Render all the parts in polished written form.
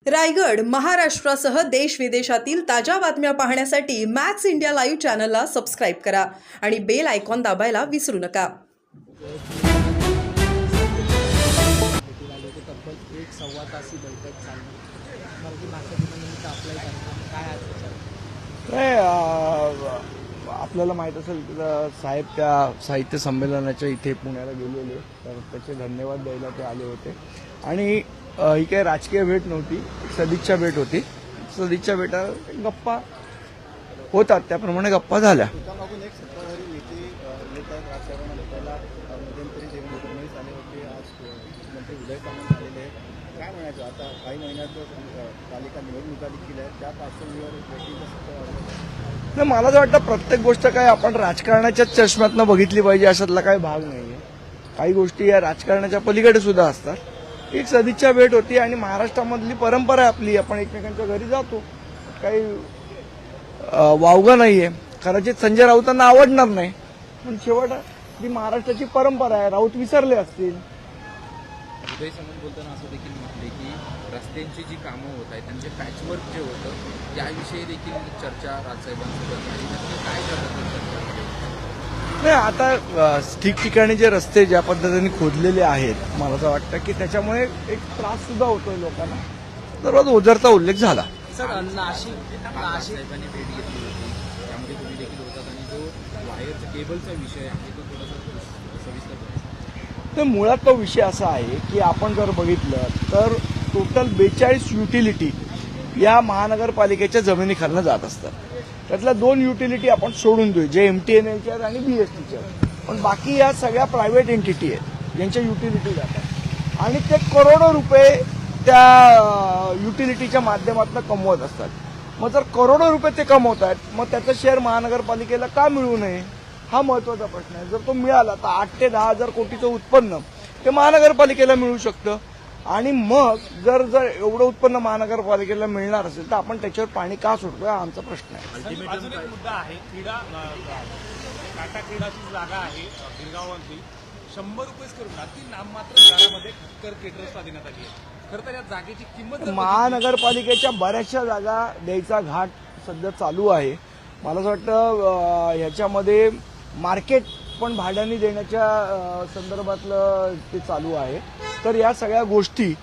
रायगड, महाराष्ट्रासह देश विदेशातील ताज्या बातम्या पाहण्यासाठी मॅक्स इंडिया लाईव्ह चॅनलला सबस्क्राईब करा आणि बेल आयकॉन दाबायला विसरू नका. तब्बल एक सव्वा तासी बैठक चालली. मराठी भाषा दिनानिमित्त अप्लाय करताना काय आज विचार? आपल्याला माहीत असेल साहेब त्या साहित्य संमेलनाच्या इथे पुण्याला गेलेले, तर त्याचे धन्यवाद द्यायला ते आले होते. आणि ही काही राजकीय भेट नव्हती, सदिच्छा भेट होती. सदिच्छा भेटा गप्पा होतात, त्याप्रमाणे गप्पा झाल्या. एकामागून एक सत्ताधारी नेते येत आहेत राजकारणामध्ये. त्याला मध्यंतरी देवेंद्र फडणवीस आले होते, आज मंत्री उदय सामंत आलेले आहेत. काय म्हणायचं आता काही महिन्यात पालिका निवडणुका देखील आहेत, त्या पार्श्वभूमीवर भेटीचा सत्ता नाही, मला असं वाटतं प्रत्येक गोष्ट काय आपण राजकारणाच्याच चष्म्यातनं बघितली पाहिजे अशातला काही भाग नाहीये. काही गोष्टी या राजकारणाच्या पलीकडे सुद्धा असतात. एक सदिच्छा भेट होती आणि महाराष्ट्रामधली परंपरा आहे आपली, आपण एकमेकांच्या घरी जातो, काही वावगं नाहीये. कदाचित संजय राऊतांना आवडणार नाही, पण शेवट ती महाराष्ट्राची परंपरा आहे. राऊत विसरले असतील. उदय सामंत बोलताना असं देखील म्हटले की रस्त्यांची जी कामं होत आहेत त्यांचे पॅचवर्क जे होतं याविषयी देखील चर्चा राजसाहेबांसोबत आणि नक्की काय करतात चर्चामध्ये? नाही, आता ठिकठिकाणी जे रस्ते ज्या पद्धतीने खोदलेले आहेत, मला असं वाटतं की त्याच्यामुळे एक त्रास सुद्धा होतोय लोकांना. सर्वात ओझरचा उल्लेख झाला. सर, नाशिक साहेबांनी भेट घेतली होती, त्यामध्ये तुम्ही देखील होतात आणि जो वायरचा केबलचा विषय आहे तो थोडासा सविस्तर करा. तर मुळात तो विषय असा आहे की आपण जर बघितलं तर टोटल 42 युटिलिटी या महानगरपालिकेच्या जमिनीखालनं जात असतात. त्यातल्या 2 युटिलिटी आपण सोडून देऊ, जे MTNLच्या आहेत आणि BSTच्या आहेत. पण बाकी या सगळ्या प्रायव्हेट एंटिटी आहेत ज्यांच्या युटिलिटी जातात आणि ते करोडो रुपये त्या युटिलिटीच्या माध्यमातून कमवत असतात. मग जर करोडो रुपये ते कमवत आहेत, मग त्याचं शेअर महानगरपालिकेला का मिळू नये हा महत्वाचा प्रश्न आहे. जर तो मिळाला तर 8 ते 10 हजार कोटीचं उत्पन्न ते महानगरपालिकेला मिळू शकतं. आणि मग जर एवढं उत्पन्न महानगरपालिकेला मिळणार असेल तर आपण त्याच्यावर पाणी का सोडतोय हा आमचा प्रश्न आहे. अजून एक मुद्दा आहे, क्रीडा टाटा क्रीडाची जागा आहे गिरगावांची 100 रुपये करून ती नाममात्र दरामध्ये खक्कर केटरर्सला देण्यात आली आहे. खरं तर या जागेची किंमत महानगरपालिकेच्या बऱ्याचशा जागा द्यायचा घाट सध्या चालू आहे. मला असं वाटतं ह्याच्यामध्ये मार्केट पण भाड्याने देण्याच्या संदर्भातलं ते चालू आहे. तर या सगळ्या गोष्टी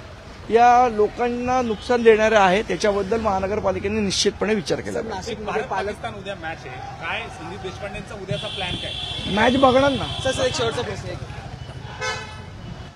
या लोकांना नुकसान देणाऱ्या आहेत, त्याच्याबद्दल महानगरपालिकेने निश्चितपणे विचार केला पाहिजे. भारत पाकिस्तान उद्या मॅच आहे, काय संदीप देशपांडेंचा उद्याचा प्लॅन काय? मॅच बघणार ना. सर एक शेवटचा प्रश्न आहे.